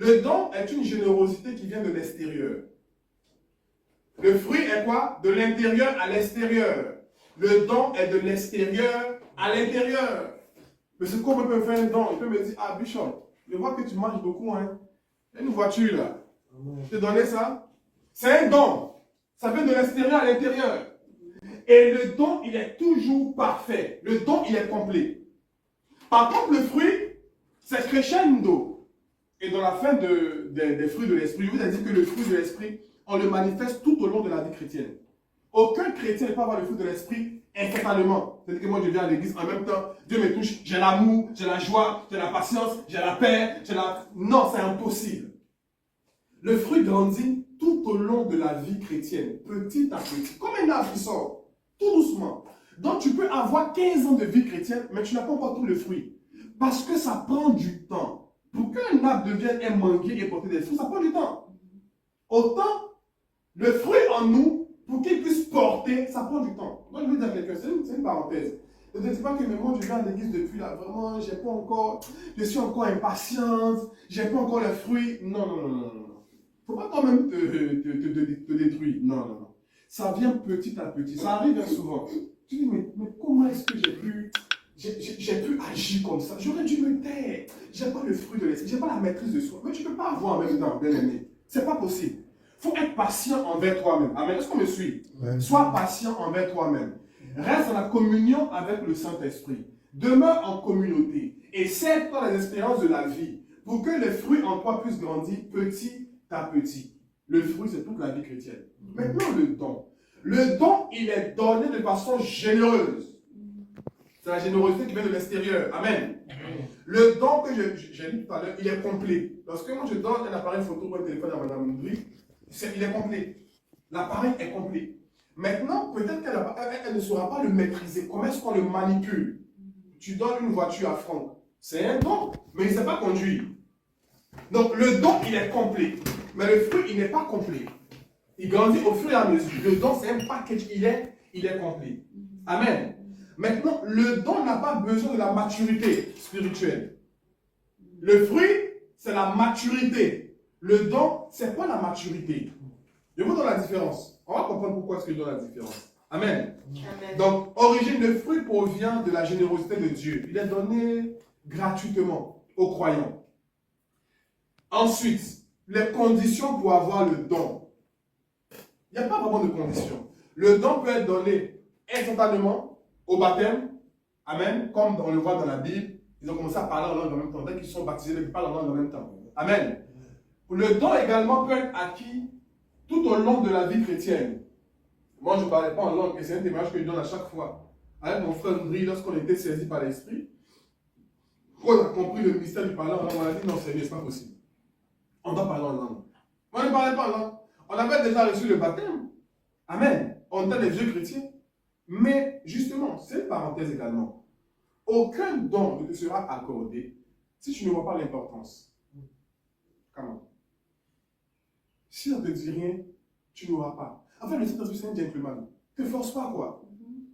Le don est une générosité qui vient de l'extérieur. Le fruit est quoi? De l'intérieur à l'extérieur. Le don est de l'extérieur à l'intérieur. Mais c'est comment on peut faire un don? Il peut me dire, ah Bishop, je vois que tu manges beaucoup, hein. Il y a une voiture là. Je t'ai donné ça. C'est un don. Ça vient de l'extérieur à l'intérieur. Et le don, il est toujours parfait. Le don, il est complet. Par contre, le fruit, c'est crescendo. Et dans la fin des fruits de l'esprit, je vous ai dit que le fruit de l'esprit, on le manifeste tout au long de la vie chrétienne. Aucun chrétien ne peut avoir le fruit de l'esprit instantanément. C'est-à-dire que moi, je viens à l'église en même temps, Dieu me touche, j'ai l'amour, j'ai la joie, j'ai la patience, j'ai la paix, j'ai la... Non, c'est impossible. Le fruit grandit tout au long de la vie chrétienne, petit à petit, comme un arbre qui sort, tout doucement. Donc, tu peux avoir 15 ans de vie chrétienne, mais tu n'as pas encore tout le fruit. Parce que ça prend du temps. Pour qu'un arbre devienne un manguier et porter des fruits, ça prend du temps. Autant, le fruit en nous, pour qu'il puisse porter, ça prend du temps. Moi, je veux dire à quelqu'un, c'est une parenthèse. Ne te dis pas que mais moi, je viens à l'église depuis là, vraiment, j'ai pas encore, je suis encore impatiente, j'ai pas encore le fruit. Non, non, non, non, non. Il ne faut pas quand même te détruire. Non, non, non. Ça vient petit à petit. Ça arrive bien souvent. Tu dis, mais comment est-ce que j'ai pu agir comme ça? J'aurais dû me taire. Je n'ai pas le fruit de l'esprit. Je n'ai pas la maîtrise de soi. Mais tu ne peux pas avoir en même temps, bien aimé. Ce n'est pas possible. Il faut être patient envers toi-même. Amen. Est-ce qu'on me suit? Ouais. Sois patient envers toi-même. Reste dans la communion avec le Saint-Esprit. Demeure en communauté. Et serre-toi les expériences de la vie pour que les fruits en toi puissent grandir petit à petit. Le fruit, c'est toute la vie chrétienne. Maintenant, le don. Le don, il est donné de façon généreuse. C'est la générosité qui vient de l'extérieur. Amen. Le don que j'ai dit tout à l'heure, il est complet. Lorsque moi je donne un appareil photo ou un téléphone à Madame Ndri, il est complet. L'appareil est complet. Maintenant, peut-être qu'elle ne saura pas le maîtriser. Comment est-ce qu'on le manipule? Tu donnes une voiture à Franck. C'est un don, mais il ne sait pas conduire. Donc le don, il est complet. Mais le fruit, il n'est pas complet. Il grandit au fur et à mesure. Le don, c'est un package, il est complet. Amen. Maintenant, le don n'a pas besoin de la maturité spirituelle. Le fruit, c'est la maturité. Le don, c'est pas la maturité. Je vous donne la différence. On va comprendre pourquoi est-ce que je donne la différence. Amen. Amen. Donc, origine, le fruit provient de la générosité de Dieu. Il est donné gratuitement aux croyants. Ensuite, les conditions pour avoir le don. Il n'y a pas vraiment de conditions. Le don peut être donné instantanément au baptême. Amen. Comme on le voit dans la Bible, ils ont commencé à parler en langue en même temps. Dès qu'ils sont baptisés, ils parlent en langue en même temps. Amen. Le don également peut être acquis tout au long de la vie chrétienne. Moi, je ne parlais pas en langue, et c'est un témoignage que je donne à chaque fois. Avec mon frère Ndri, lorsqu'on était saisi par l'Esprit, on a compris le mystère du parler en langue, on a dit non, c'est pas possible. On doit parler en langue. Moi, je ne parlais pas en langue. On avait déjà reçu le baptême. Amen. On était des vieux chrétiens. Mais justement, c'est une parenthèse également. Aucun don ne te sera accordé si tu ne vois pas l'importance. Comment? Si on ne te dit rien, tu n'auras pas. Enfin, le Saint-Esprit, c'est un gentleman. Ne te force pas, quoi.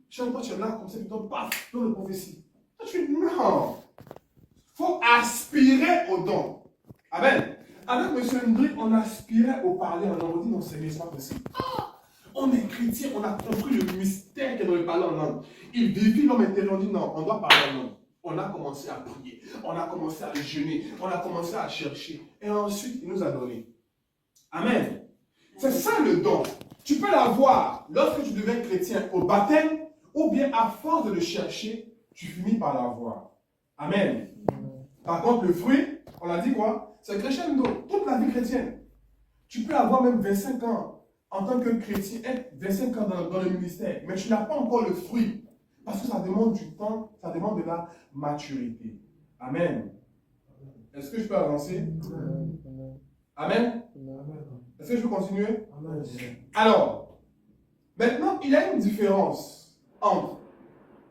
Chaque fois, tu es là, comme ça, tu donnes, paf, dans le prophétie. Non. Il faut aspirer au don. Amen. Avec M. Ndri, on aspirait au parler en langue. On dit non, c'est pas possible. On est chrétien, on a compris le mystère qui est dans le parler en langue. Il vivit l'homme intérieur, on dit non, on doit parler en langue. On a commencé à prier, on a commencé à jeûner, on a commencé à chercher. Et ensuite, il nous a donné. Amen. C'est ça le don. Tu peux l'avoir lorsque tu deviens chrétien au baptême, ou bien à force de le chercher, tu finis par l'avoir. Amen. Par contre, le fruit, on l'a dit quoi? C'est crescendo, toute la vie chrétienne. Tu peux avoir même 25 ans en tant que chrétien, être 25 ans dans le ministère, mais tu n'as pas encore le fruit. Parce que ça demande du temps, ça demande de la maturité. Amen. Est-ce que je peux avancer? Amen. Est-ce que je peux continuer? Amen. Alors, maintenant, il y a une différence entre,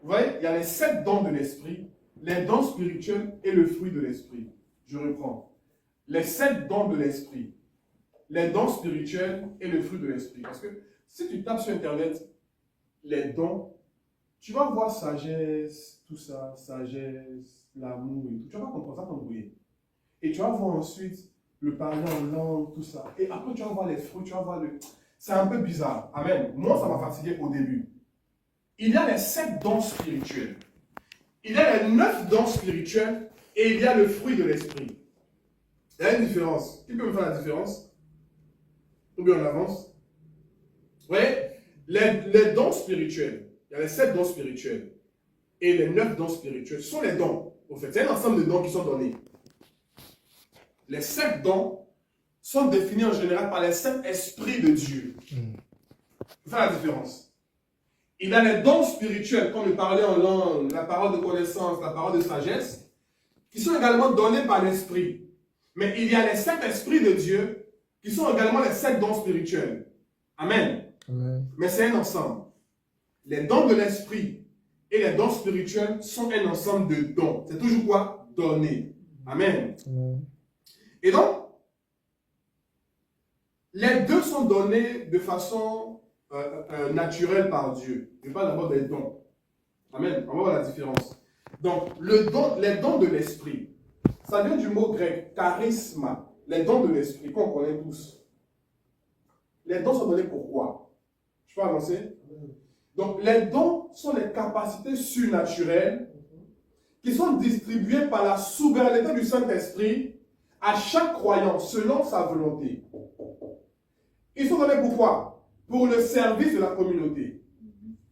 vous voyez, il y a les 7 dons de l'esprit, les dons spirituels et le fruit de l'esprit. Je reprends. Les 7 dons de l'esprit, les dons spirituels et le fruit de l'esprit. Parce que si tu tapes sur Internet, les dons, tu vas voir sagesse, tout ça, sagesse, l'amour et tout. Tu vas pas comprendre ça t'embrouiller. Et tu vas voir ensuite le parler en langue, tout ça. Et après, tu vas voir les fruits, tu vas voir le... C'est un peu bizarre. Amen. Moi, ça m'a fatigué au début. Il y a les 7 dons spirituels. Il y a les 9 dons spirituels et il y a le fruit de l'esprit. Il y a une différence. Qui peut me faire la différence? Ou bien on avance? Vous voyez, les dons spirituels, il y a les 7 dons spirituels et les 9 dons spirituels sont les dons. Au fait, c'est un ensemble de dons qui sont donnés. Les 7 dons sont définis en général par les 7 esprits de Dieu. Vous faites la différence. Il y a les dons spirituels, comme le parler en langue, la parole de connaissance, la parole de sagesse, qui sont également donnés par l'esprit. Mais il y a les 7 esprits de Dieu, qui sont également les 7 dons spirituels. Amen. Amen. Mais c'est un ensemble. Les dons de l'esprit et les dons spirituels sont un ensemble de dons. C'est toujours quoi? Donner. Amen. Amen. Et donc, les deux sont donnés de façon naturelle par Dieu. Je parle d'abord des dons. Amen. On va voir la différence. Donc, les dons de l'esprit, ça vient du mot grec, charisma. Les dons de l'esprit, qu'on connaît tous. Les dons sont donnés pourquoi? Je peux avancer? Donc, les dons sont les capacités surnaturelles qui sont distribuées par la souveraineté du Saint-Esprit à chaque croyant selon sa volonté. Ils sont donnés pourquoi? Pour le service de la communauté,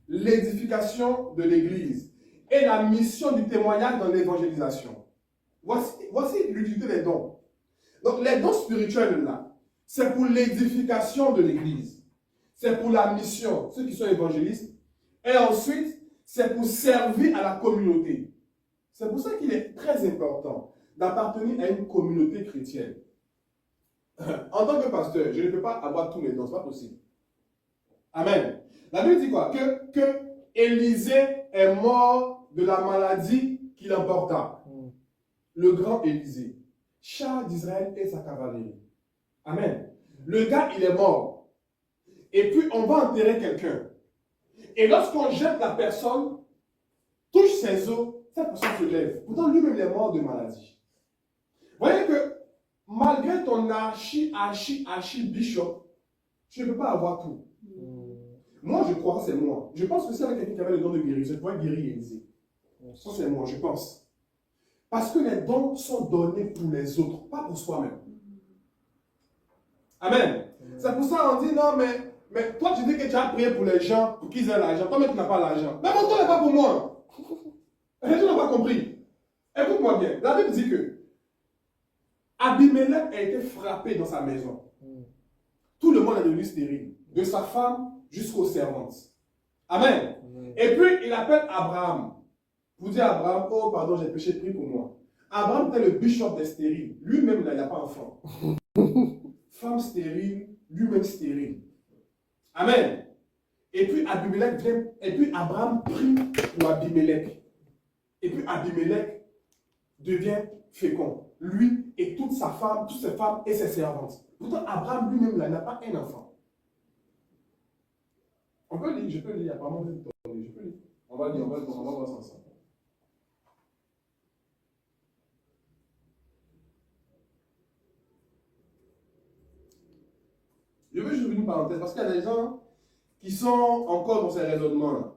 l'édification de l'Église et la mission du témoignage dans l'évangélisation. Voici l'utilité des dons. Donc, les dons spirituels, là, c'est pour l'édification de l'Église. C'est pour la mission, ceux qui sont évangélistes. Et ensuite, c'est pour servir à la communauté. C'est pour ça qu'il est très important d'appartenir à une communauté chrétienne. En tant que pasteur, je ne peux pas avoir tous les dons, ce n'est pas possible. Amen. La Bible dit quoi? Que Élisée est mort de la maladie qu'il emporta. Le grand Élisée, char d'Israël et sa cavalerie. Amen. Le gars, il est mort. Et puis, on va enterrer quelqu'un. Et lorsqu'on jette la personne, touche ses os, cette personne se lève. Pourtant, lui-même, il est mort de maladie. Vous voyez que malgré ton archi bishop, tu ne peux pas avoir tout. Moi, je crois que c'est moi. Je pense que c'est avec quelqu'un qui avait le don de guérir. Je pourrais guérir Élisée. Ça, c'est moi, je pense. Parce que les dons sont donnés pour les autres, pas pour soi-même. Amen. C'est pour ça qu'on dit, non, mais toi, tu dis que tu as prié pour les gens, pour qu'ils aient l'argent. Toi-même, tu n'as pas l'argent. Mais mon don n'est pas pour moi. Les gens n'ont pas compris. Écoute-moi bien. La Bible dit que Abimelech a été frappé dans sa maison. Tout le monde est devenu stérile. De sa femme jusqu'aux servantes. Amen. Et puis, il appelle Abraham. Pour dire à Abraham, oh pardon, j'ai péché, prie pour moi. Abraham était le bishop des stériles. Lui-même, il n'a pas enfant. Femme stérile, lui-même stérile. Amen. Et puis Abimelech vient, et puis Abraham prie pour Abimelech. Et puis Abimelech devient fécond. Lui et toute sa femme, toutes ses femmes et ses servantes. Pourtant, Abraham lui-même n'a pas un enfant. On peut lire, je peux lire, il n'y a pas mal de temps. Je peux lire. On va lire, on va voir ça ensemble. Je veux juste une parenthèse, parce qu'il y a des gens qui sont encore dans ces raisonnements-là.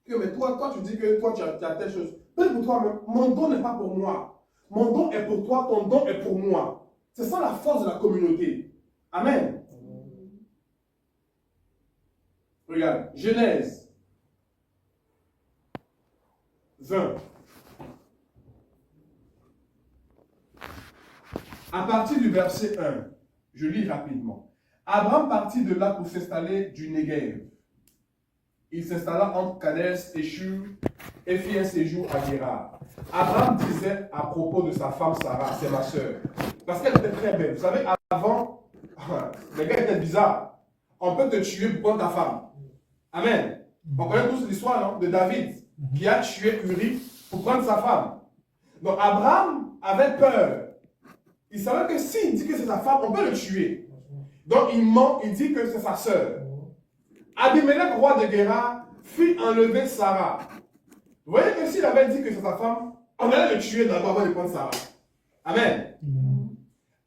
Que, mais toi, tu dis que toi, tu as telle chose. Peut-être pour toi, mais mon don n'est pas pour moi. Mon don est pour toi, ton don est pour moi. C'est ça la force de la communauté. Amen. Regarde, Genèse 20. À partir du verset 1, je lis rapidement. Abraham partit de là pour s'installer du Négev. Il s'installa entre Kades et Shur et fit un séjour à Guérar. Abraham disait à propos de sa femme Sarah, c'est ma soeur, parce qu'elle était très belle. Vous savez, avant, les gars étaient bizarres. On peut te tuer pour prendre ta femme. Amen. On connaît tous l'histoire de David qui a tué Uri pour prendre sa femme. Donc Abraham avait peur. Il savait que s'il dit que c'est sa femme, on peut le tuer. Donc il ment, il dit que c'est sa sœur. Abimelech, roi de Guérar, fit enlever Sarah. Vous voyez que s'il avait dit que c'est sa femme, on allait le tuer d'abord avant de prendre Sarah. Amen.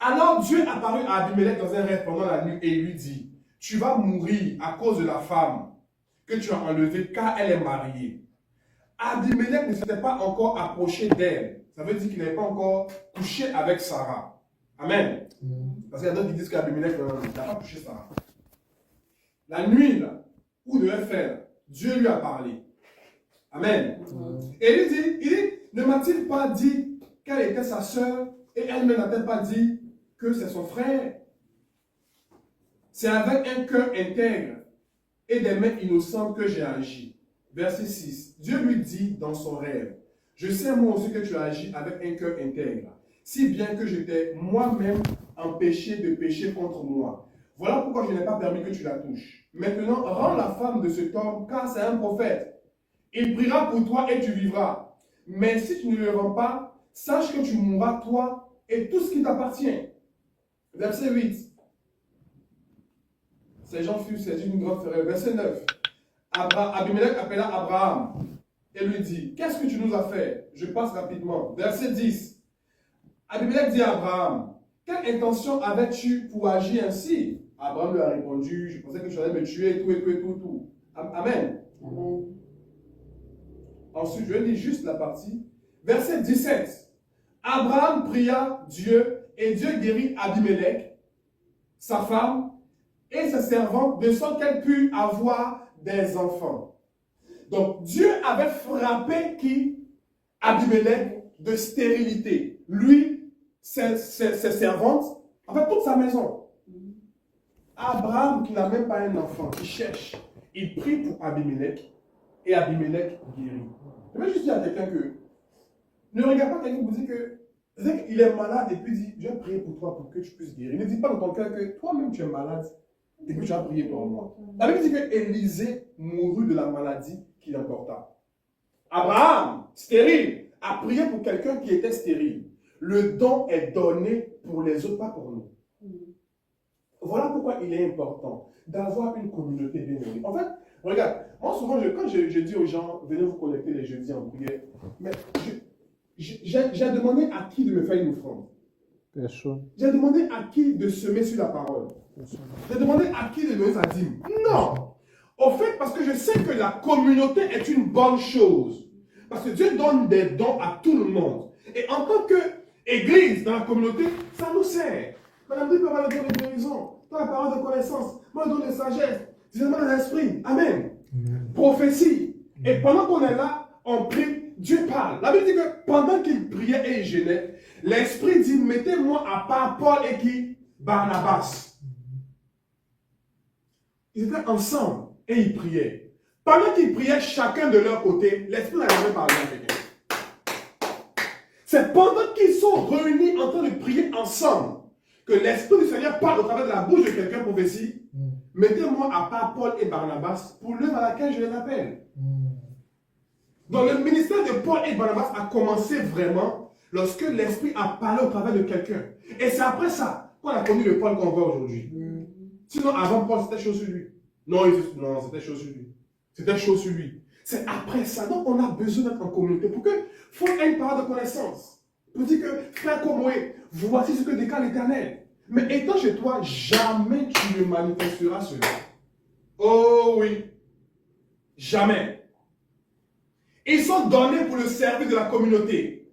Alors Dieu apparut à Abimelech dans un rêve pendant la nuit et lui dit, tu vas mourir à cause de la femme que tu as enlevée car elle est mariée. Abimelech ne s'était pas encore approché d'elle. Ça veut dire qu'il n'avait pas encore couché avec Sarah. Amen. Parce qu'il y a d'autres qui disent qu'Abimelech n'a pas couché Sarah. La nuit, là, où devait faire, Dieu lui a parlé. Amen. Et il dit, ne m'a-t-il pas dit qu'elle était sa sœur et elle ne n'a-t-elle pas dit que c'est son frère? C'est avec un cœur intègre et des mains innocentes que j'ai agi. Verset 6. Dieu lui dit dans son rêve, je sais moi aussi que tu as agi avec un cœur intègre, si bien que je t'ai moi-même empêché de pécher contre moi. Voilà pourquoi je n'ai pas permis que tu la touches. Maintenant, rends la femme de cet homme, car c'est un prophète. Il priera pour toi et tu vivras. Mais si tu ne le rends pas, sache que tu mourras toi et tout ce qui t'appartient. Verset 8. Ces gens furent saisis d'une grande fureur. Verset 9. Abimelech appela Abraham et lui dit, qu'est-ce que tu nous as fait? Je passe rapidement. Verset 10. Abimelech dit à Abraham, quelle intention avais-tu pour agir ainsi? Abraham lui a répondu, je pensais que tu allais me tuer, tout. Amen. Amen. Ensuite, je lis juste la partie. Verset 17. Abraham pria Dieu et Dieu guérit Abimelech, sa femme et sa servante, de sorte qu'elle put avoir des enfants. Donc, Dieu avait frappé qui? Abimelech de stérilité. Lui, ses servantes, en fait, toute sa maison. Abraham, qui n'a même pas un enfant, qui cherche, il prie pour Abimelech et Abimelech guérit. Je vais juste dire à quelqu'un que ne regarde pas quelqu'un qui vous dit que il est malade et puis dit, je vais prier pour toi pour que tu puisses guérir. Ne dis pas dans ton cœur que toi-même tu es malade et que tu as prié pour moi. La Bible dit que Élisée mourut de la maladie qu'il emporta. Abraham, stérile, a prié pour quelqu'un qui était stérile. Le don est donné pour les autres, pas pour nous. Voilà pourquoi il est important d'avoir une communauté bien unie. En fait, regarde, moi souvent, quand je dis aux gens, venez vous connecter les jeudis en prière, mais j'ai demandé à qui de me faire une offrande. Personne. J'ai demandé à qui de semer sur la parole. J'ai demandé à qui de donner sa dîme. Non. Au fait, parce que je sais que la communauté est une bonne chose. Parce que Dieu donne des dons à tout le monde. Et en tant qu'église dans la communauté, ça nous sert. Madame Dieu peut avoir le don de guérison, toi la parole de connaissance, moi le don de sagesse, discernement de l'esprit. Amen. Prophétie. Et pendant qu'on est là, on prie, Dieu parle. La Bible dit que pendant qu'il priait et il gênait, l'Esprit dit, mettez-moi à part Paul et qui? Barnabas. Ils étaient ensemble et ils priaient. Pendant qu'ils priaient chacun de leur côté, l'Esprit n'a jamais parlé à quelqu'un. C'est pendant qu'ils sont réunis en train de prier ensemble que l'Esprit du Seigneur parle au travers de la bouche de quelqu'un prophétie. Mettez-moi à part Paul et Barnabas pour l'œuvre à laquelle je les appelle. Donc le ministère de Paul et Barnabas a commencé vraiment lorsque l'Esprit a parlé au travers de quelqu'un. Et c'est après ça qu'on a connu le Paul qu'on voit aujourd'hui. Sinon avant Paul c'était chaud sur lui. Non, c'était chaud sur lui. C'était chaud sur lui. C'est après ça. Donc on a besoin d'être en communauté pour que faut une parole de connaissance. Pour dire que frère Komoé, voici ce que déclare l'Éternel. Mais étant chez toi, jamais tu ne manifesteras cela. Oh oui. Jamais. Ils sont donnés pour le service de la communauté.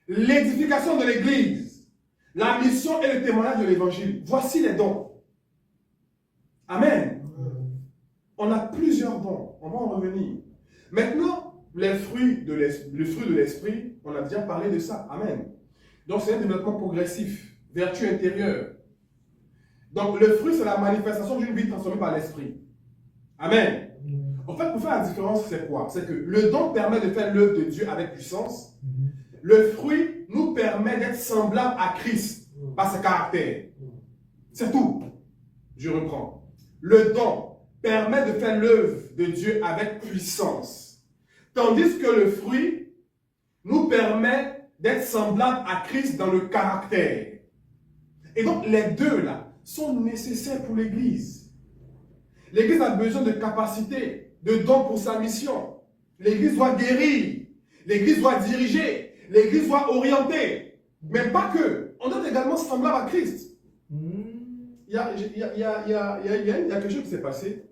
L'édification de l'église. La mission et le témoignage de l'évangile. Voici les dons. Amen. On a plusieurs dons. On va en revenir. Maintenant, les fruits de l'esprit, on a déjà parlé de ça. Amen. Donc c'est un développement progressif. Vertu intérieure. Donc le fruit, c'est la manifestation d'une vie transformée par l'esprit. Amen. En fait, pour faire la différence, c'est quoi? C'est que le don permet de faire l'œuvre de Dieu avec puissance. Le fruit nous permet d'être semblable à Christ par ses caractères. C'est tout. Je reprends. Le don permet de faire l'œuvre de Dieu avec puissance. Tandis que le fruit nous permet d'être semblable à Christ dans le caractère. Et donc, les deux là sont nécessaires pour l'Église. L'Église a besoin de capacité, de dons pour sa mission. L'Église doit guérir. L'Église doit diriger. L'Église doit orienter. Mais pas que. on est également semblable à Christ. Il y a quelque chose qui s'est passé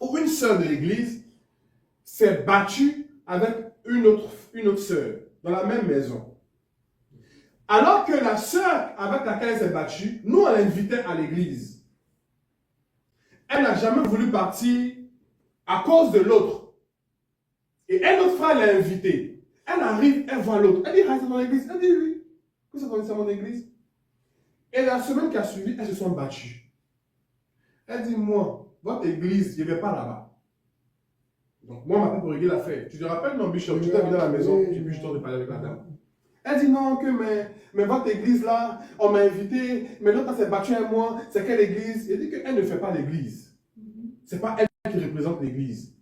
où une sœur de l'église s'est battue avec une autre sœur dans la même maison. Alors que la sœur avec laquelle elle s'est battue, nous on l'invitait à l'église. Elle n'a jamais voulu partir à cause de l'autre. Et un autre frère l'a invitée. Elle arrive, elle voit l'autre. Elle dit, reste dans l'église. Elle dit, oui. Que c'est dans mon église? Et la semaine qui a suivi, elles se sont battues. Elle dit, moi, votre église, je ne vais pas là-bas. Donc, moi, on m'appelle pour régler l'affaire. Tu te rappelles, non, Bishop, tu t'es venu à la maison, j'ai plus le temps de parler avec la dame. Elle dit, non, mais votre église là, on m'a invité, mais l'autre s'est battue à moi, c'est quelle église? Elle dit qu'elle ne fait pas l'église. Ce n'est pas elle qui représente l'église.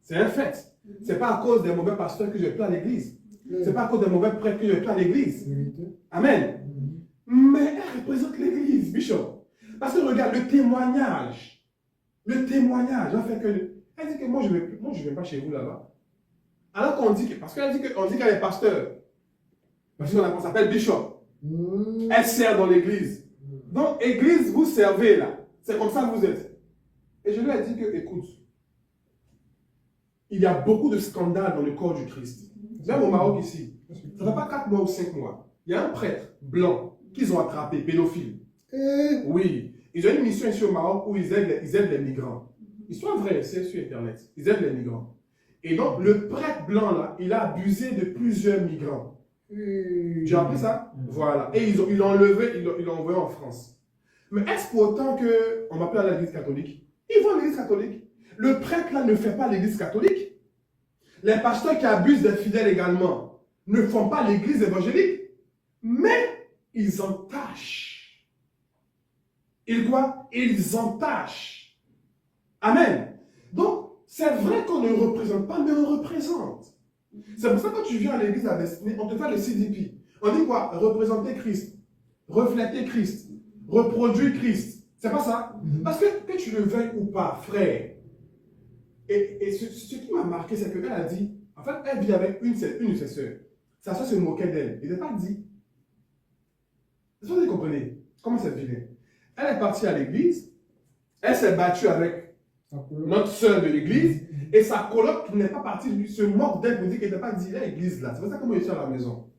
C'est un fait. Ce n'est pas à cause des mauvais pasteurs que je vais plus à l'église. Ce n'est pas à cause des mauvais prêtres que je vais plus à l'église. Amen. Mais elle représente l'église, Bishop. Parce que regarde, le témoignage a fait que... Elle dit que moi, je ne vais pas chez vous là-bas. Alors qu'on dit que... Parce qu'elle dit qu'elle est pasteur. Parce qu'on s'appelle Bishop. Elle sert dans l'église. Donc, église, vous servez là. C'est comme ça que vous êtes. Et je lui ai dit que, écoute, il y a beaucoup de scandales dans le corps du Christ. Même au Maroc ici. Ça ne fait pas 4 mois ou 5 mois. Il y a un prêtre blanc qu'ils ont attrapé, pédophile. Oui. Ils ont une mission ici au Maroc où ils aident les migrants. Histoire vraie, c'est sur Internet. Ils aident les migrants. Et donc, le prêtre blanc là, il a abusé de plusieurs migrants. Tu as appris ça? Voilà. Et ils l'ont enlevé, ils l'ont envoyé en France. Mais est-ce pour autant qu'on va plus aller à l'église catholique? Ils vont à l'église catholique. Le prêtre là ne fait pas l'église catholique. Les pasteurs qui abusent des fidèles également ne font pas l'église évangélique. Mais ils entachent. Ils quoi? Ils entachent. Amen. Donc, c'est vrai qu'on ne représente pas, mais on représente. C'est pour ça que quand tu viens à l'église à Destinée, on te fait le CDP. On dit quoi? Représenter Christ, refléter Christ, reproduire Christ. C'est pas ça? Parce que tu le veuilles ou pas, frère. Et ce qui m'a marqué, c'est qu'elle a dit, en fait, elle vit avec une de ses soeurs. Sa soeur se moquait d'elle. Il n'a pas dit. Est-ce que vous comprenez comment c'est vilain? Elle est partie à l'église, elle s'est battue avec notre soeur de l'église, et sa coloc qui n'est pas partie, lui, se moque d'elle, me dit qu'elle n'a pas dit l'église là. C'est pour ça qu'on me dit à la maison.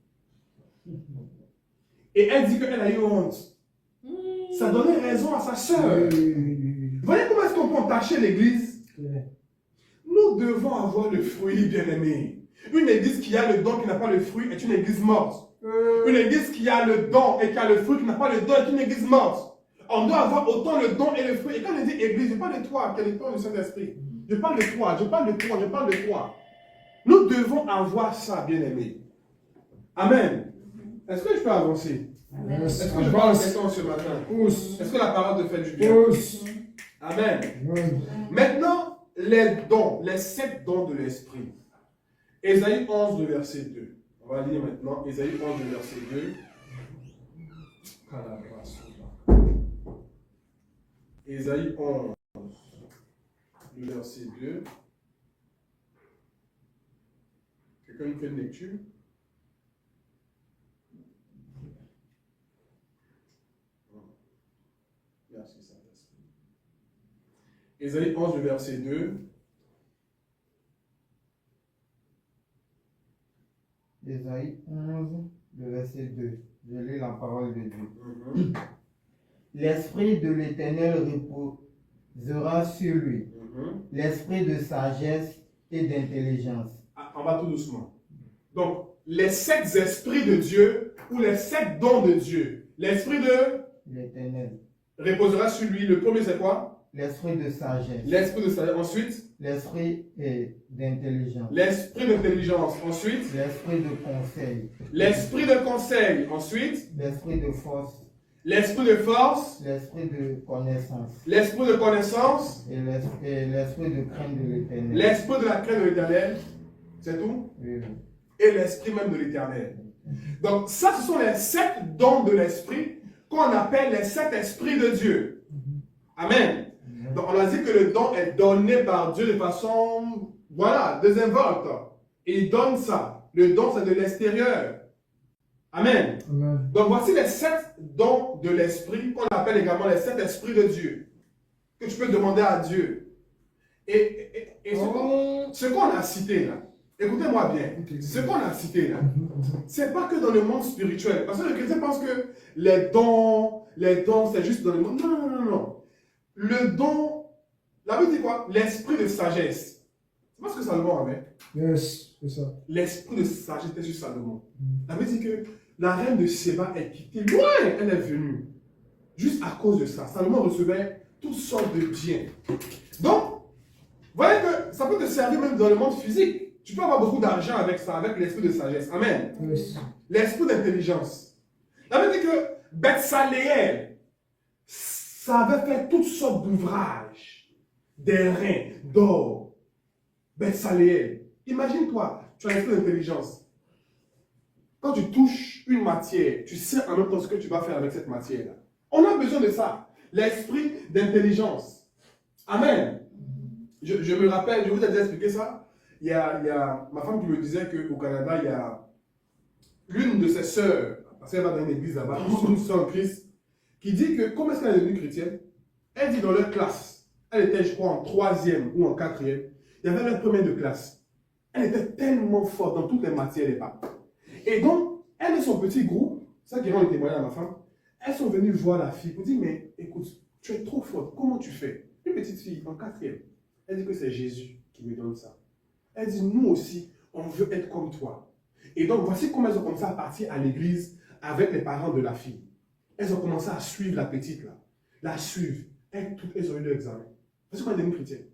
Et elle dit qu'elle a eu honte. Ça donnait raison à sa soeur. Vous voyez comment est-ce qu'on peut entacher l'église? Nous devons avoir le fruit, bien-aimé. Une église qui a le don, qui n'a pas le fruit, est une église morte. Une église qui a le don et qui a le fruit, qui n'a pas le don, est une église morte. On doit avoir autant le don et le fruit. Et quand je dis église, je parle de toi, qui est le don du Saint-Esprit. Je parle de toi, je parle de toi, je parle de toi. Nous devons avoir ça, bien-aimé. Amen. Est-ce que je peux avancer? Amen. Est-ce que je parle en question ce matin? Est-ce que la parole te fait du bien? Amen. Maintenant, les dons, les 7 dons de l'Esprit. Ésaïe 11, le verset 2. On va lire maintenant Ésaïe 11, le verset 2. Ésaïe 11, le verset 2. Quelqu'un fait une lecture? Merci, Saint-Esprit. Ésaïe 11, le verset 2. Ésaïe 11, le verset 2. Je lis la parole de Dieu. L'Esprit de l'Éternel reposera sur lui. L'esprit de sagesse et d'intelligence. On va tout doucement. Donc, les 7 esprits de Dieu, ou les 7 dons de Dieu. L'Esprit de l'Éternel reposera sur lui. Le premier, c'est quoi? L'esprit de sagesse. L'esprit de sagesse. Ensuite? L'esprit d'intelligence. L'esprit d'intelligence. Ensuite? L'esprit de conseil. L'esprit de conseil. Ensuite? L'esprit de force. L'esprit de force. L'esprit de connaissance. L'esprit de connaissance. Et l'esprit de crainte de l'Éternel. L'esprit de la crainte de l'Éternel. C'est tout? Oui. Et l'esprit même de l'Éternel. Donc, ça, ce sont les 7 dons de l'Esprit qu'on appelle les 7 esprits de Dieu. Amen. Donc, on a dit que le don est donné par Dieu de façon, voilà, désinvolte. Et il donne ça. Le don, c'est de l'extérieur. Amen. Amen. Donc voici les 7 dons de l'esprit, qu'on appelle également les 7 esprits de Dieu, que tu peux demander à Dieu. Et ce qu'on a cité là, écoutez-moi bien, ce qu'on a cité là, c'est pas que dans le monde spirituel. Parce que les chrétiens pensent que les dons, c'est juste dans le monde. Non, non, non, non. Le don, la Bible dit quoi? L'esprit de sagesse. C'est pas ce que Salomon avait. Yes, c'est ça. L'esprit de sagesse était sur Salomon. La Bible dit que la reine de Séba est quittée loin, elle est venue. Juste à cause de ça. Salomon recevait toutes sortes de biens. Donc, vous voyez que ça peut te servir même dans le monde physique. Tu peux avoir beaucoup d'argent avec ça, avec l'esprit de sagesse. Amen. Yes. L'esprit d'intelligence. La Bible dit que Betsaléel, ça avait fait toutes sortes d'ouvrages, d'airain, d'or. Betsaléel. Imagine-toi, tu as l'esprit d'intelligence. Quand tu touches une matière, tu sais en même temps ce que tu vas faire avec cette matière-là. On a besoin de ça. L'esprit d'intelligence. Amen. Je me rappelle, je vous ai déjà expliqué ça. Il y a ma femme qui me disait qu'au Canada, il y a l'une de ses sœurs, parce qu'elle va dans une église là-bas, une sœur en Christ, qui dit que, comment est-ce qu'elle est devenue chrétienne? Elle dit dans leur classe, elle était, je crois, en 3e ou en 4e, il y avait leur première de classe. Elle était tellement forte dans toutes les matières, les papes. Et donc, elle et son petit groupe, ça qui rend le témoignage à ma femme, elles sont venues voir la fille pour dire, mais écoute, tu es trop forte, comment tu fais? Une petite fille en 4e, elle dit que c'est Jésus qui me donne ça. Elle dit, nous aussi, on veut être comme toi. Et donc, voici comment elles ont commencé à partir à l'église avec les parents de la fille. Elles ont commencé à suivre la petite là, la suivre. Elles ont eu leur examen. Voici comment elle est devenue chrétienne.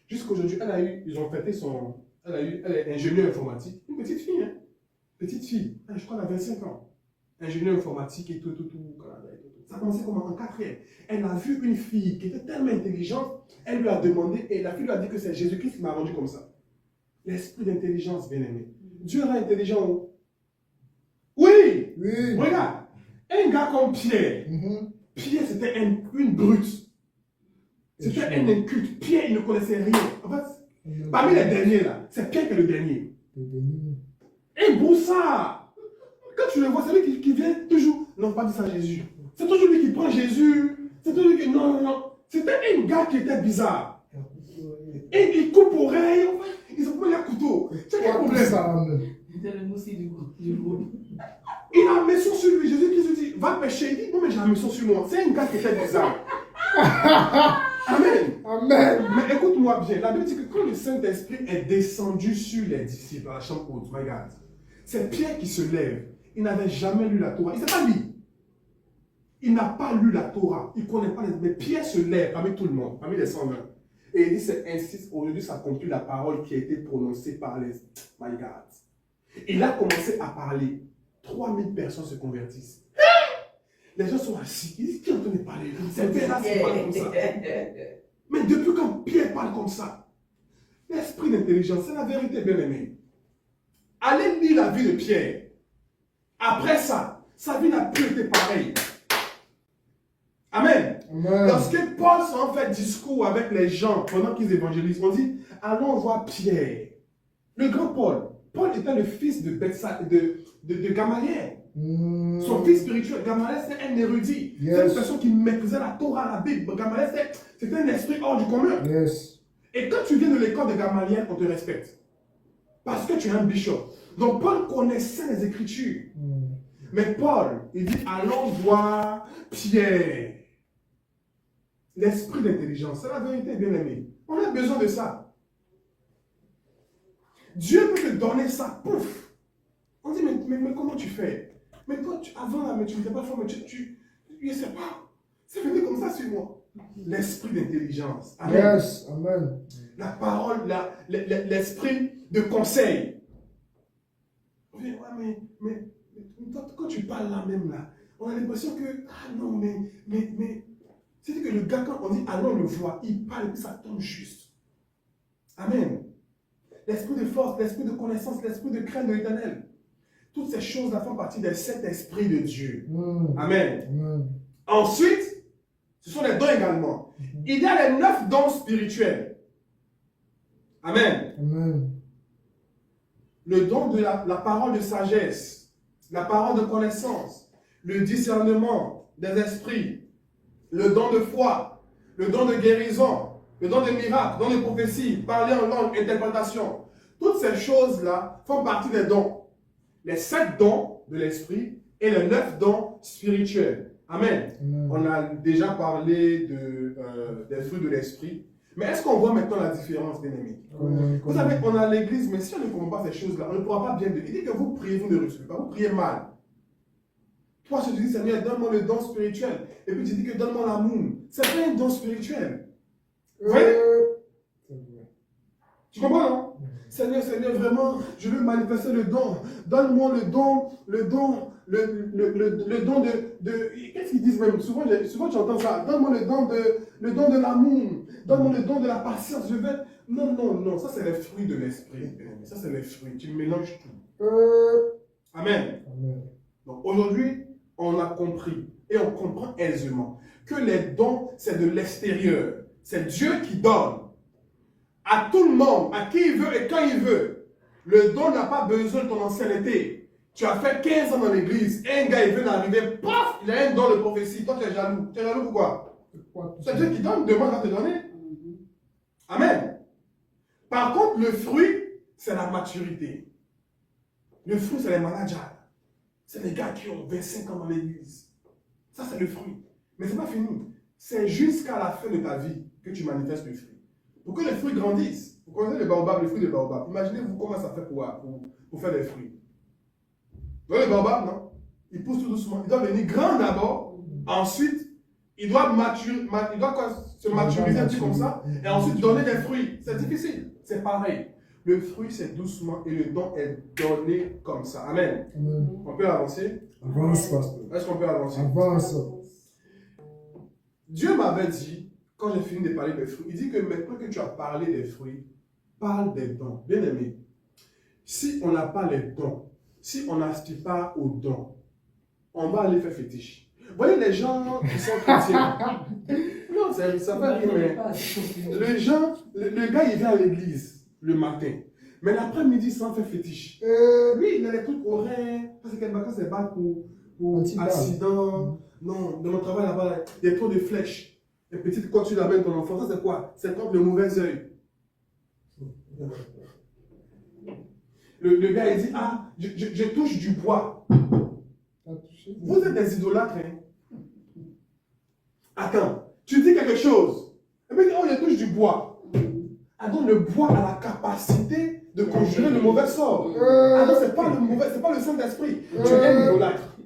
Jusqu'aujourd'hui, ils ont fêté elle est ingénieure informatique. Une petite fille, hein. Petite fille, je crois qu'elle a 25 ans. Ingénieure informatique et tout. Ça a commencé comme en 4e. Elle a vu une fille qui était tellement intelligente, elle lui a demandé, et la fille lui a dit que c'est Jésus-Christ qui m'a rendu comme ça. L'esprit d'intelligence, bien aimé. Dieu rend intelligent où? Oui! Regarde, un gars comme Pierre, Pierre c'était une brute. C'était un inculte. Pierre, il ne connaissait rien. En fait, parmi les derniers là, c'est Pierre qui est le dernier. Et Broussard, quand tu le vois, c'est lui qui vient toujours. Non, pas dire ça à Jésus. C'est toujours lui qui prend Jésus. C'est toujours lui qui. Non. C'était un gars qui était bizarre. Et il coupe oreille. Ils ont pris un couteau. C'est quel problème? C'était le moussi du groupe. Il a mis sur lui. Jésus qui se dit, va pêcher. Il dit, non, mais j'ai la mission sur moi. C'est un gars qui était bizarre. Amen. Amen. Mais écoute-moi bien. La Bible dit que quand le Saint-Esprit est descendu sur les disciples à la chambre haute, my God, c'est Pierre qui se lève. Il n'avait jamais lu la Torah. Il ne s'est pas lu. Il n'a pas lu la Torah. Il ne connaît pas les... Mais Pierre se lève parmi tout le monde, parmi les 120. Et il dit, c'est ainsi, aujourd'hui s'accomplit la parole qui a été prononcée par les... My God. Il a commencé à parler. 3000 personnes se convertissent. Les gens sont assis. Ils disent, qui entendait parler? C'est Pierre qui parle comme ça. Mais depuis quand Pierre parle comme ça, l'esprit d'intelligence, c'est la vérité, bien aimé. Allez lire la vie de Pierre. Après ça, sa vie n'a plus été pareille. Amen. Lorsque Paul s'en fait discours avec les gens pendant qu'ils évangélisent, on dit, allons voir Pierre. Le grand Paul. Paul était le fils de Gamaliel. Son fils spirituel. Gamaliel, c'était un érudit. Yes. C'est une personne qui maîtrisait la Torah, la Bible. Gamaliel, c'était un esprit hors du commun. Yes. Et quand tu viens de l'école de Gamaliel, on te respecte. Parce que tu es un bishop. Donc Paul connaissait les Écritures. Mais Paul, il dit, allons voir Pierre. L'esprit d'intelligence, c'est la vérité, bien aimé. On a besoin de ça. Dieu peut te donner ça, pouf. On dit, mais comment tu fais? Mais toi, avant, là, mais tu n'étais pas fort, mais tu ne sais pas. C'est venu comme ça sur moi. L'esprit d'intelligence. Amen. Yes, amen. La parole, l'esprit de conseil. Ouais, mais toi, quand tu parles là même là, on a l'impression que, ah non, mais, c'est que le gars, quand on dit allons le voir, il parle et puis ça tombe juste. Amen. L'esprit de force, l'esprit de connaissance, l'esprit de crainte de l'Éternel. Toutes ces choses-là font partie des 7 esprits de Dieu. Amen. Ensuite, ce sont les dons également. Il y a les 9 dons spirituels. Amen. Le don de la parole de sagesse. la parole de connaissance, le discernement des esprits, le don de foi, le don de guérison, le don de miracle, le don de prophétie, parler en langue, interprétation. Toutes ces choses-là font partie des dons. Les 7 dons de l'esprit et les 9 dons spirituels. Amen. On a déjà parlé des fruits de l'esprit. Mais est-ce qu'on voit maintenant la différence, bien aimés? Vous savez, on a l'église, mais si on ne comprend pas ces choses-là, on ne pourra pas bien dire. Il dit que vous priez, vous ne recevez pas. Vous priez mal. Toi, je te dis, Seigneur, donne-moi le don spirituel. Et puis tu dis que donne-moi l'amour. C'est pas un don spirituel. Vous voyez? Tu comprends, non? Seigneur, Seigneur, vraiment, je veux manifester le don. Donne-moi le don de qu'est-ce qu'ils disent même? Souvent j'entends ça. Donne-moi le don de l'amour. Donne-moi le don de la patience. Je veux... Non. Ça, c'est les fruits de l'esprit. Ça, c'est les fruits. Tu mélanges tout. Amen. Donc, aujourd'hui, on a compris et on comprend aisément que les dons, c'est de l'extérieur. C'est Dieu qui donne à tout le monde, à qui il veut et quand il veut. Le don n'a pas besoin de ton ancienneté. Tu as fait 15 ans dans l'église, un gars il vient d'arriver, paf, il a un don de prophétie. Toi tu es jaloux. Tu es jaloux pourquoi? C'est Dieu qui donne, demande à te donner. Amen. Par contre, le fruit, c'est la maturité. Le fruit, c'est les managers. C'est les gars qui ont 25 ans dans l'église. Ça, c'est le fruit. Mais ce n'est pas fini. C'est jusqu'à la fin de ta vie que tu manifestes le fruit. Pour que les fruits grandissent. Vous connaissez le baobab, le fruit de baobab. Imaginez-vous comment ça fait pour faire des fruits. Vous voyez le baobab, non? Il pousse tout doucement. Il doit devenir grand d'abord. Ensuite, il doit se maturiser un petit comme ça. Et ensuite donner des fruits. C'est difficile. C'est pareil. Le fruit, c'est doucement et le don est donné comme ça. Amen. On peut avancer? Avance, pasteur. Est-ce qu'on peut avancer? Avance. Dieu m'avait dit, quand j'ai fini de parler des fruits, il dit que maintenant que tu as parlé des fruits, parle des dons. Bien aimé, si on n'a pas les dons, si on n'aspire pas aux dons, on va aller faire fétiche. Vous voyez les gens qui sont chrétiens. Non, ça fait rien, mais le gars il vient à l'église le matin, mais l'après-midi sans faire fétiche. Lui il a des trucs au rein, parce que vacances c'est pas pour accident. Non, dans mon travail là-bas, il y a trop de flèches. Les petites quand tu l'amènes ton enfant, ça c'est quoi? C'est contre le mauvais œil. Le gars il dit, ah, je touche du bois. Vous êtes des idolâtres, hein? Attends, tu dis quelque chose. Et puis, oh, je touche du bois. Ah, donc le bois a la capacité de conjurer le mauvais sort. Ah non, c'est pas le mauvais, c'est pas le Saint-Esprit. Tu es un idolâtre.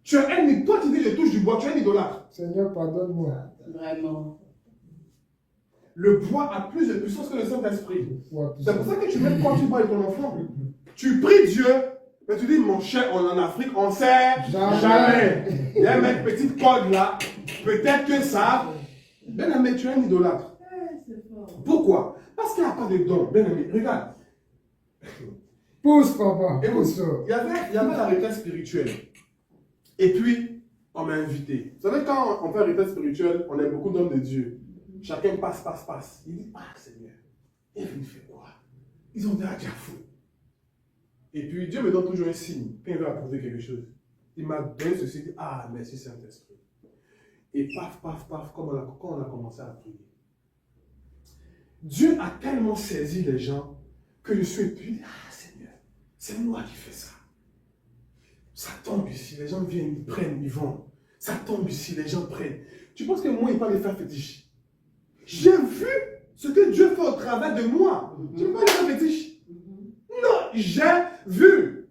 Tu es un idolâtre. Toi, tu dis, je touche du bois, tu es un idolâtre. Seigneur, pardonne-moi. Vraiment. Le bois a plus de puissance que le Saint-Esprit. C'est pour ça que tu mets quand tu parles de ton enfant. Tu pries Dieu. Mais tu dis, mon cher, on est en Afrique, on sait jamais. Il y a une petite corde là, peut-être que ça. Bien aimé, tu es un idolâtre. Pourquoi? Parce qu'il n'y a pas de don. Bien aimé, regarde. Pousse, papa. Écoute, il y avait la retraite spirituelle. Et puis, on m'a invité. Vous savez, quand on fait la retraite spirituelle, on a beaucoup d'hommes de Dieu. Chacun passe. Il dit, ah Seigneur, il est venu faire quoi? Ils ont déjà fou. Et puis Dieu me donne toujours un signe quand il veut approuver quelque chose. Il m'a donné ceci, il dit, ah merci Saint-Esprit. Et paf, comme on a commencé à prier. Dieu a tellement saisi les gens que je suis épuisé. Ah Seigneur, c'est moi qui fais ça. Ça tombe ici, les gens viennent, ils prennent, ils vont. Ça tombe ici, les gens prennent. Tu penses que moi, il ne peut pas les faire fétiche? J'ai vu ce que Dieu fait au travers de moi. Je ne peux pas les faire fétiche. Non, j'ai vu.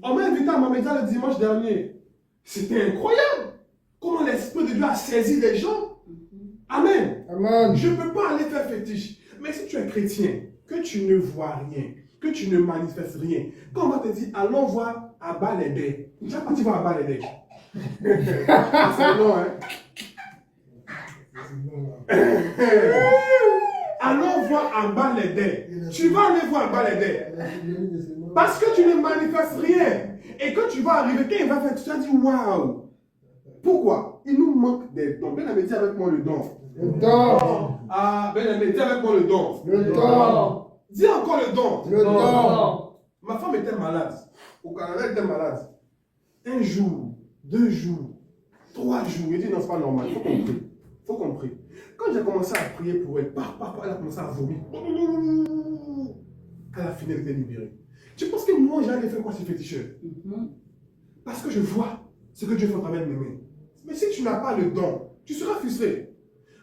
On m'a invité à ma média le dimanche dernier. C'était incroyable. Comment l'Esprit de Dieu a saisi les gens. Amen. Amen. Je ne peux pas aller faire fétiche. Mais si tu es chrétien, que tu ne vois rien, que tu ne manifestes rien, quand on va te dire, allons voir Abba Lédé. Tu vas partir voir Abba Lédé. C'est long, hein? Allons voir Abba Lédé. Tu vas aller voir Abba Lédé. Parce que tu ne manifestes rien. Et quand tu vas arriver, quand il va faire, tu vas dire waouh. Pourquoi? Il nous manque des dons. Ben Amé, dis avec moi le don. Le don. Ah, Ben Amé, dis avec moi le don. Le don. Dis encore le don. Le don. Ma femme était malade. Au Canada, il était malade. Un jour, 2 jours, 3 jours. Il dit non, c'est pas normal. Il faut qu'on prie. Il faut qu'on prie. Quand j'ai commencé à prier pour elle, elle a commencé à vomir. À la fin, elle était libérée. Tu penses que moi, j'allais faire quoi ces féticheurs? Parce que je vois ce que Dieu fait au travers de mes mains. Mais si tu n'as pas le don, tu seras frustré.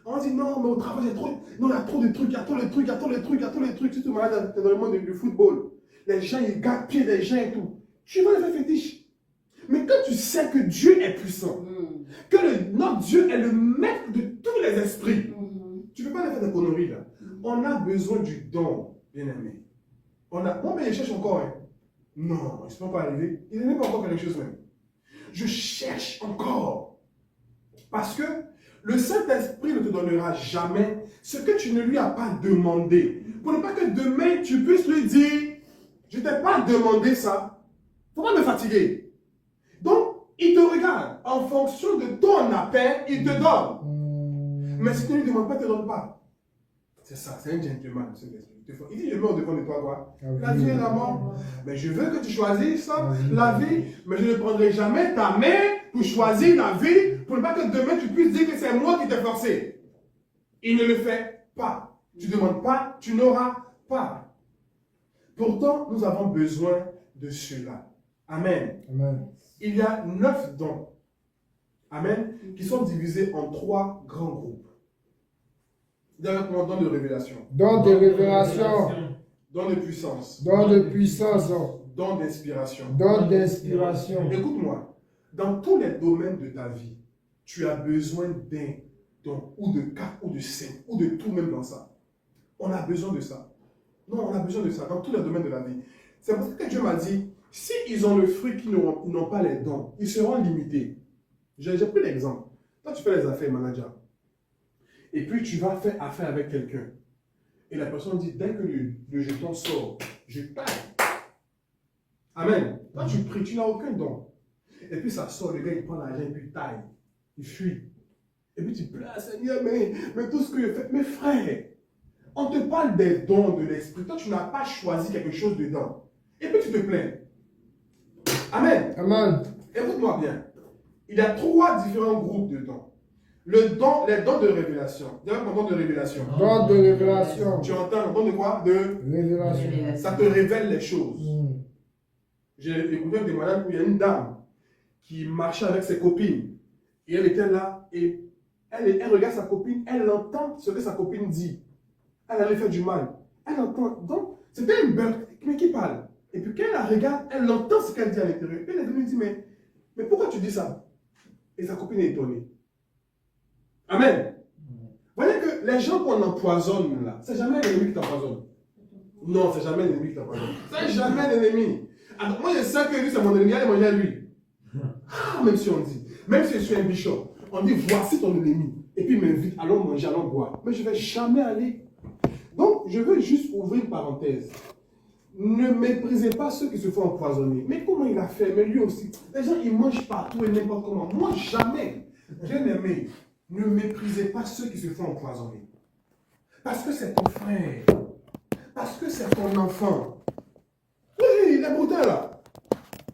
On dit non, mais au travail, il y a trop, non, il y a trop de trucs, il y a trop de trucs, il y a trop de trucs, il y a trop de trucs. Si tu es malade dans le monde du football, les gens, ils gardent pied des gens et tout. Tu vas les faire fétiche. Mais quand tu sais que Dieu est puissant, que notre Dieu est le maître de tous les esprits, tu ne peux pas les faire de conneries là. On a besoin du don, bien-aimé. Bon, mais il cherche encore. Hein. Non, ils ne sont pas arrivés. Il n'est pas encore quelque chose même. Je cherche encore. Parce que le Saint-Esprit ne te donnera jamais ce que tu ne lui as pas demandé. Pour ne pas que demain tu puisses lui dire, je ne t'ai pas demandé ça. Il ne faut pas me fatiguer. Donc, il te regarde. En fonction de ton appel, il te donne. Mais si tu ne lui demandes pas, il ne te donne pas. C'est ça, c'est un gentleman, le Saint-Esprit. Il dit, je mets au-devant de toi quoi? La vie et la mort. Mais je veux que tu choisisses ça, la vie. Mais je ne prendrai jamais ta main pour choisir la vie, pour ne pas que demain tu puisses dire que c'est moi qui t'ai forcé. Il ne le fait pas. Tu ne demandes pas, tu n'auras pas. Pourtant, nous avons besoin de cela. Amen. Amen. Il y a 9 dons. Amen. Qui sont divisés en 3 grands groupes. Directement don de révélation. Don de révélation. Don de puissance. Don de puissance. Don d'inspiration. Don d'inspiration. Écoute-moi. Dans tous les domaines de ta vie, tu as besoin d'un don, ou de 4, ou de 5, ou de tout même dans ça. On a besoin de ça. Non, on a besoin de ça dans tous les domaines de la vie. C'est pour ça que Dieu m'a dit, s'ils ont le fruit qui n'ont pas les dons, ils seront limités. J'ai pris l'exemple. Toi, tu fais les affaires, manager. Et puis, tu vas faire affaire avec quelqu'un. Et la personne dit, dès que le jeton sort, je taille. Amen. Toi, tu pries, tu n'as aucun don. Et puis, ça sort, le gars, il prend l'argent et puis il taille. Il fuit. Et puis, tu pleures, Seigneur, mais tout ce que je fais. Mais frère, on te parle des dons de l'esprit. Toi, tu n'as pas choisi quelque chose dedans. Et puis, tu te plains. Amen. Amen. Écoute-moi bien. Il y a 3 différents groupes de dons. Les dons de révélation. D'ailleurs, mon don de révélation. Don de révélation. Tu entends le don de quoi? De Révélation. ça te révèle les choses. J'ai écouté un témoignage où il y a une dame qui marchait avec ses copines. Et elle était là et elle regarde sa copine, elle entend ce que sa copine dit. Elle allait faire du mal. Elle entend. Donc, c'était une bête qui parle. Et puis quand elle la regarde, elle entend ce qu'elle dit à l'intérieur. Elle est venue lui dire, mais pourquoi tu dis ça? Et sa copine est étonnée. Amen. Vous voyez que les gens qu'on empoisonne là, c'est jamais l'ennemi qui t'empoisonne. Non, c'est jamais l'ennemi qui t'empoisonne. C'est jamais l'ennemi. Alors moi je sais que lui c'est mon ennemi, allez manger à lui. Ah, même si on dit, même si je suis un bishop, on dit voici ton ennemi. Et puis il m'invite, allons manger, allons boire. Mais je ne vais jamais aller. Donc je veux juste ouvrir une parenthèse. Ne méprisez pas ceux qui se font empoisonner. Mais comment il a fait? Mais lui aussi. Les gens ils mangent partout et n'importe comment. Moi jamais. Bien aimé. Ne méprisez pas ceux qui se font empoisonner. Parce que c'est ton frère. Parce que c'est ton enfant. Oui, il est brutal là.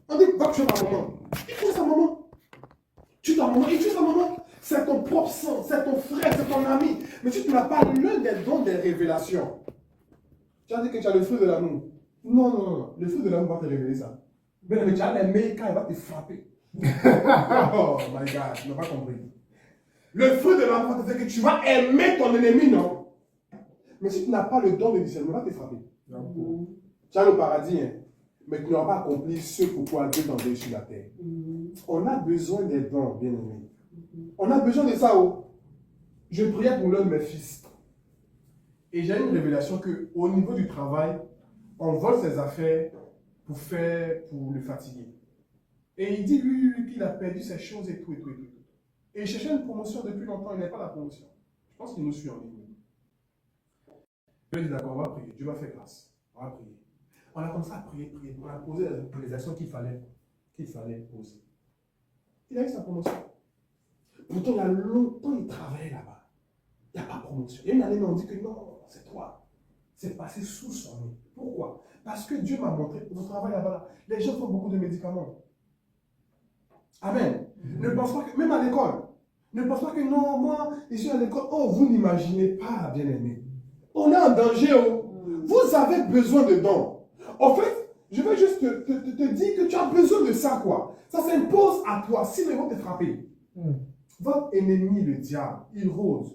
On dit, va tuer ta maman. Il tue sa maman. Tue ta maman, il tue sa maman. C'est ton propre sang, c'est ton frère, c'est ton ami. Mais si tu n'as pas l'un des dons des révélations, tu as dit que tu as le fruit de l'amour. Non, non, non. Le fruit de l'amour va te révéler ça. Mais tu as l'aimer quand il va te frapper. Oh my God, tu n'as pas compris. Le fruit de l'amour va te dire que tu vas aimer ton ennemi, non? Mais si tu n'as pas le don de discernement, il va te frapper. Tu as le paradis, hein? Mais tu n'auras pas accompli ce pourquoi Dieu t'a envoyé sur la terre. On a besoin des dons, bien aimés. On a besoin de ça. Oh. Je priais pour l'un de mes fils. Et j'ai une révélation qu'au niveau du travail, on vole ses affaires pour le fatiguer. Et il dit, lui, qu'il a perdu ses choses et tout, et tout, et tout. Et il cherchait une promotion depuis longtemps, il n'a pas la promotion. Je pense qu'il nous suit en ligne. Je lui ai dit, d'accord, on va prier. Dieu va faire grâce. On va prier. On a commencé à prier. On a posé les actions qu'il fallait poser. Il a eu sa promotion. Pourtant, il y a longtemps, il travaillait là-bas. Il n'y a pas de promotion. Il y a une année, on dit que non, c'est toi. C'est passé sous son nez. Pourquoi? Parce que Dieu m'a montré, vous travaillez là-bas, les gens font beaucoup de médicaments. Amen. Ne pense pas que, même à l'école, ne pense pas que non, moi, je suis à l'école. Oh, vous n'imaginez pas, bien-aimé. On est en danger. Oh. Vous avez besoin de dons. En fait, je veux juste te dire que tu as besoin de ça, quoi. Ça s'impose à toi, sinon ils vont te frapper. Votre ennemi, le diable, il rôde.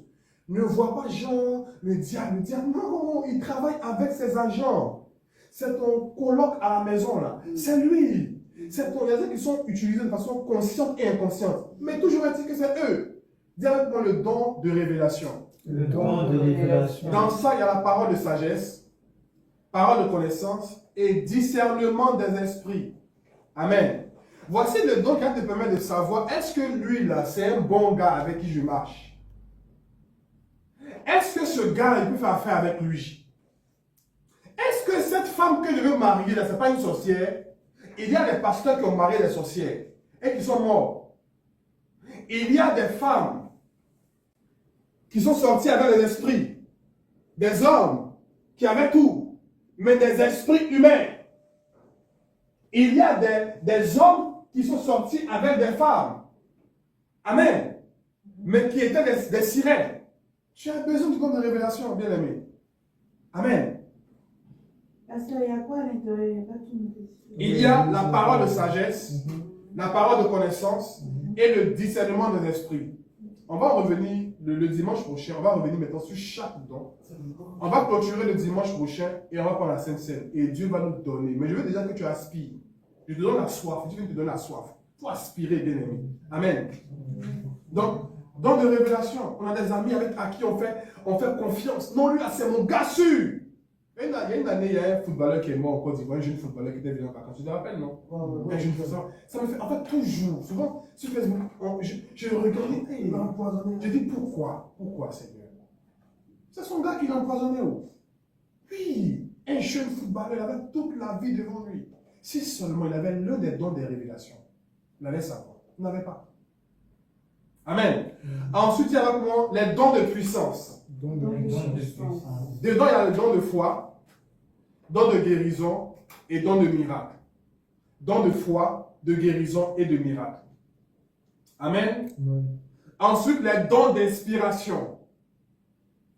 Ne vois pas Jean, le diable, non, il travaille avec ses agents. C'est ton coloc à la maison, là. C'est lui. C'est ton, il y a des qui sont utilisés de façon consciente et inconsciente. Mais toujours est-il que c'est eux. Dis avec moi le don de révélation. Le don de révélation. Dans ça, il y a la parole de sagesse, parole de connaissance et discernement des esprits. Amen. Voici le don qui te permet de savoir, est-ce que lui, là, c'est un bon gars avec qui je marche? Est-ce que ce gars, il peut faire affaire avec lui? Est-ce que cette femme que je veux marier, là, c'est pas une sorcière? Il y a des pasteurs qui ont marié des sorcières et qui sont morts. Il y a des femmes qui sont sorties avec des esprits. Des hommes qui avaient tout, mais des esprits humains. Il y a des hommes qui sont sortis avec des femmes. Amen. Mais qui étaient des sirènes. Tu as besoin du don de révélation, bien-aimé. Amen. Pasteur, il y a quoi à l'intérieur? Il n'y a pas tout noté. Il y a la parole de sagesse, la parole de connaissance et le discernement des esprits. On va revenir le dimanche prochain, on va revenir maintenant sur chaque don. On va clôturer le dimanche prochain et on va prendre la Sainte Seine. Et Dieu va nous donner. Mais je veux déjà que tu aspires. Je te donne la soif. Dieu te donne la soif. Il faut aspirer, bien-aimé. Amen. Donc, don de révélation. On a des amis à qui on fait confiance. Non, lui là, c'est mon gars sûr. Il y a une année, il y a un footballeur qui est mort en Côte d'Ivoire, un jeune footballeur qui était venu en vacances. Tu te rappelles, non? Un jeune footballeur. Ça me fait, en fait, toujours, souvent, sur Facebook, je regardais, il m'a empoisonné. Je dis, pourquoi? Pourquoi, Seigneur? C'est son gars qui l'a empoisonné. Oui, un jeune footballeur, il avait toute la vie devant lui. Si seulement il avait l'un des dons des révélations, il allait savoir. Il n'avait pas. Amen. Ensuite, il y a avec moi les dons de puissance. Dedans, il y a le don de foi, don de guérison et don de miracle. Don de foi, de guérison et de miracle. Amen. Ensuite, les dons d'inspiration.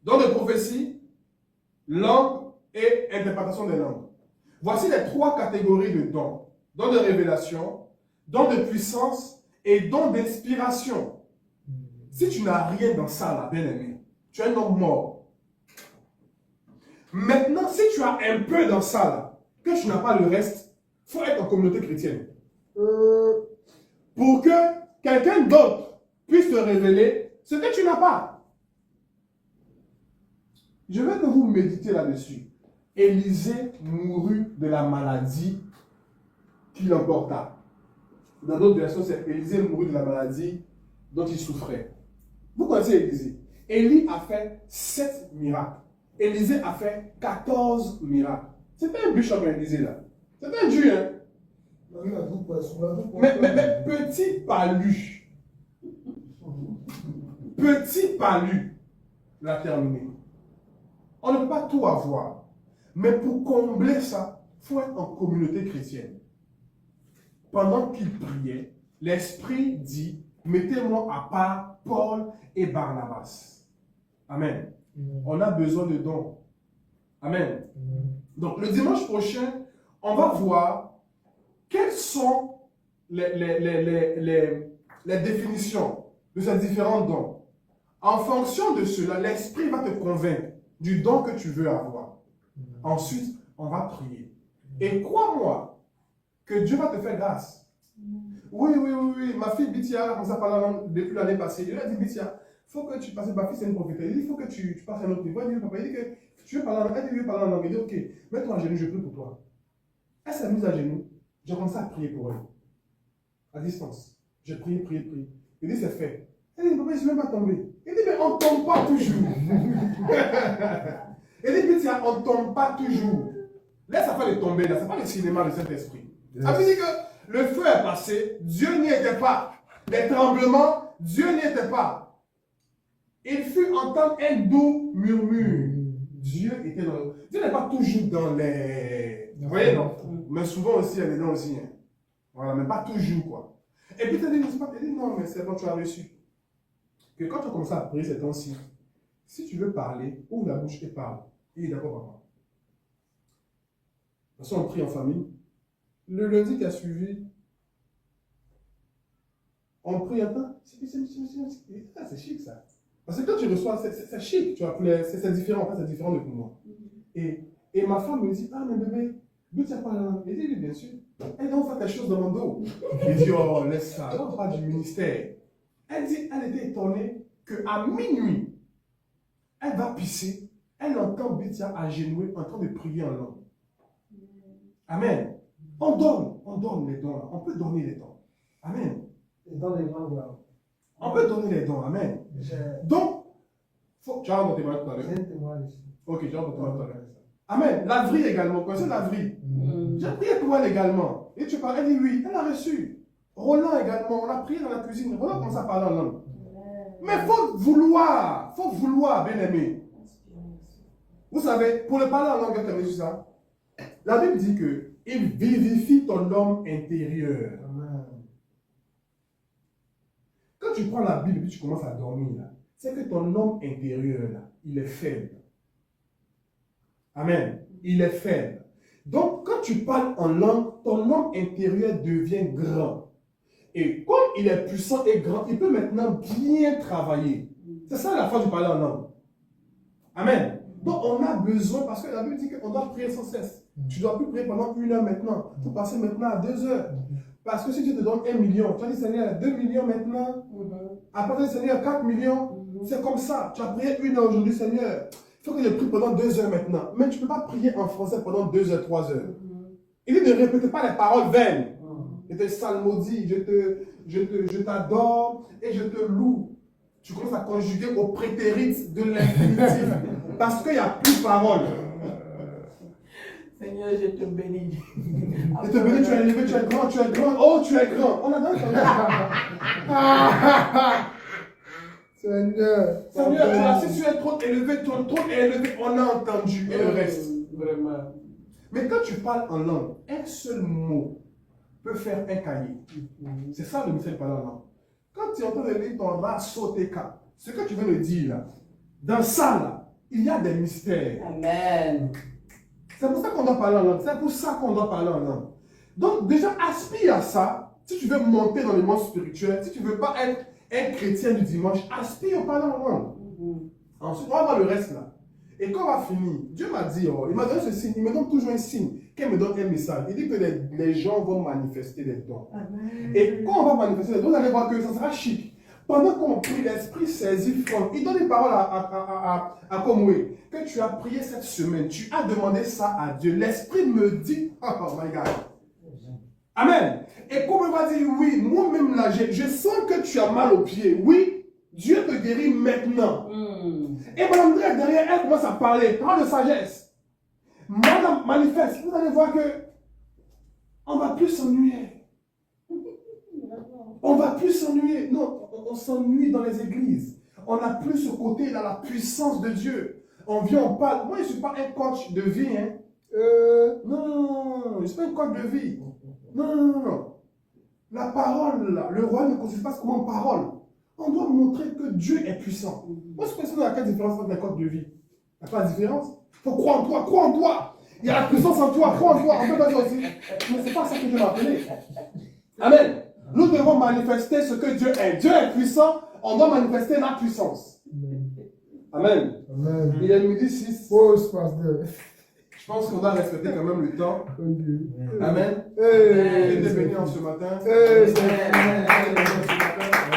Don de prophétie, langue et interprétation des langues. Voici les trois catégories de dons. Don de révélation, don de puissance et don d'inspiration. Si tu n'as rien dans ça, là, bien-aimé, tu es un homme mort. Maintenant, si tu as un peu dans ça, là, que tu n'as pas le reste, il faut être en communauté chrétienne. Pour que quelqu'un d'autre puisse te révéler ce que tu n'as pas. Je veux que vous méditez là-dessus. Élisée mourut de la maladie qui l'emporta. Dans d'autres versions, c'est Élisée mourut de la maladie dont il souffrait. Vous connaissez Élisée. Élie a fait 7 miracles. Élisée a fait 14 miracles. C'était un bûche comme Élisée là. C'était un Dieu, hein. Mais petit palu. Petit palu l'a terminé. On ne peut pas tout avoir. Mais pour combler ça, il faut être en communauté chrétienne. Pendant qu'il priait, l'Esprit dit, mettez-moi à part Paul et Barnabas. Amen. On a besoin de dons. Amen. Donc le dimanche prochain, on va voir quelles sont les définitions de ces différents dons. En fonction de cela, l'Esprit va te convaincre du don que tu veux avoir. Ensuite, on va prier. Et crois-moi que Dieu va te faire grâce. Oui. Ma fille Bithia, on s'est parlé depuis l'année passée. Il a dit, Bithia, il faut que tu passes, ma fille c'est une prophétesse. Il faut que tu passes un autre niveau. Il dit, papa, il dit que tu veux parler en langue. Elle veut parler en langue. Il dit, ok, mets-toi à genoux, je prie pour toi. Elle s'est mise à genoux. J'ai commencé à prier pour elle. À distance. Je prie. Il dit, c'est fait. Elle dit, papa, je ne vais pas tomber. Il dit, mais on ne tombe pas toujours. Il dit, Bithia, on ne tombe pas toujours. Laisse ça faire de tomber là. Ce n'est pas le cinéma de Saint-Esprit. Ça veut dire que le feu est passé, Dieu n'y était pas. Les tremblements, Dieu n'y était pas. Il fut entendre un doux murmure. Dieu était dans... Dieu n'est pas toujours dans les... Vous voyez, non? Mais souvent aussi, il y a des dons aussi. Hein. Voilà, mais pas toujours, quoi. Et puis, tu as dit, non, mais c'est quand tu as reçu. Que quand tu as commencé à prier ces temps-ci, si tu veux parler, ouvre la bouche et parle. Il est d'accord, papa. De toute façon, on prie en famille. Le lundi qui a suivi, on prie, attends, c'est chic ça. Parce que quand tu reçois, c'est chic, tu vois, c'est différent, en fait, c'est différent de pour moi. Et ma femme me dit, ah, mais bébé, d'où tu as pas la langue? Elle dit, oui, bien sûr. Elle dit, on fait quelque chose dans mon dos. Il dit, oh, laisse ça, on parle du ministère. Elle dit, elle était étonnée qu'à minuit, elle va pisser, elle entend Bithia agenouillée en train de prier en langue. Amen. On donne les dons là. On peut donner les dons. Amen. Et dans les langues là. On peut donner les dons. Amen. Donc, tu as monté mal tout à l'heure. J'ai un témoin ici. Ok, tu as monté mal tout à l'heure. Amen. Lavrie également. Connaissez Lavrie? J'ai prié pour elle également. Et tu parles, elle dit oui, elle a reçu. Roland également, on a prié dans la cuisine. Roland commence à parler en langue. Mais il faut vouloir, bien aimé. Vous savez, pour le parler en langue, tu as reçu ça? La Bible dit que il vivifie ton homme intérieur. Amen. Quand tu prends la Bible et tu commences à dormir, c'est que ton homme intérieur, là, il est faible. Amen. Il est faible. Donc, quand tu parles en langue, ton homme intérieur devient grand. Et comme il est puissant et grand, il peut maintenant bien travailler. C'est ça la force du parler en langue. Amen. Donc, on a besoin, parce que la Bible dit qu'on doit prier sans cesse. Tu ne dois plus prier pendant 1 heure maintenant. Il faut passer maintenant à 2 heures. Parce que si Dieu te donne 1 million, tu as dit Seigneur, 2 millions maintenant. Après, Seigneur, 4 millions. C'est comme ça. Tu as prié 1 heure aujourd'hui, Seigneur. Il faut que je prie pendant 2 heures maintenant. Mais tu ne peux pas prier en français pendant 2 heures, 3 heures. Il dit ne répétez pas les paroles vaines. Je te salmodie, je t'adore et je te loue. Tu commences à conjuguer au prétérit de l'infinitif. Parce qu'il n'y a plus de parole. Seigneur, je te bénis. Je te bénis, tu es élevé, tu es grand, tu es grand. Oh, tu es grand. On a dans Seigneur, Seigneur, tu as, si tu es trop élevé, ton trône est élevé, on a entendu et le reste. Vraiment. Mais quand tu parles en langue, un seul mot peut faire un cahier. C'est ça le mystère de parler en langue. Quand tu entends lire ton rasoteka, ce que tu viens de dire là, dans ça là, il y a des mystères. Amen. C'est pour ça qu'on doit parler en langue. C'est pour ça qu'on doit parler en langue. Donc déjà, aspire à ça. Si tu veux monter dans le monde spirituel, si tu ne veux pas être un chrétien du dimanche, aspire à parler en langue. Ensuite, on va voir le reste là. Et quand on va finir, Dieu m'a dit, oh, il m'a donné ce signe, il me donne toujours un signe. Quand il me donne un message, il dit que les gens vont manifester des dons. Amen. Et quand on va manifester des dons, vous allez voir que ça sera chic. Pendant qu'on prie, l'esprit saisit fond. Il donne des paroles à Komwe. Que tu as prié cette semaine, tu as demandé ça à Dieu. L'esprit me dit, oh my God. Amen. Et Komwe va dire, oui, moi-même là, je sens que tu as mal aux pieds. Oui, Dieu te guérit maintenant. Et Madame Drake, derrière elle, commence à parler. Parole de sagesse. Madame manifeste. Vous allez voir que on ne va plus s'ennuyer. On ne va plus s'ennuyer. Non, on s'ennuie dans les églises. On n'a plus ce côté dans la puissance de Dieu. On vient, on parle. Moi, je ne suis pas un coach de vie. Hein. Non, je ne suis pas un coach de vie. Non. La parole, là, le roi ne consiste pas comme une parole. On doit montrer que Dieu est puissant. Moi, je pense qu'il y a quelle différence entre un coach de vie? Il n'y a pas de différence. Il faut croire en toi. Il y a la puissance en toi, crois en toi. On peut pas dire aussi. Mais ce n'est pas ça que Dieu m'a appelé. Amen. Nous devons manifester ce que Dieu est. Dieu est puissant, on doit manifester la puissance. Amen. Amen. Il est midi 6. Pause, pasteur. Je pense qu'on doit respecter quand même le temps. Amen. Hey. Il est béni en ce matin. Hey.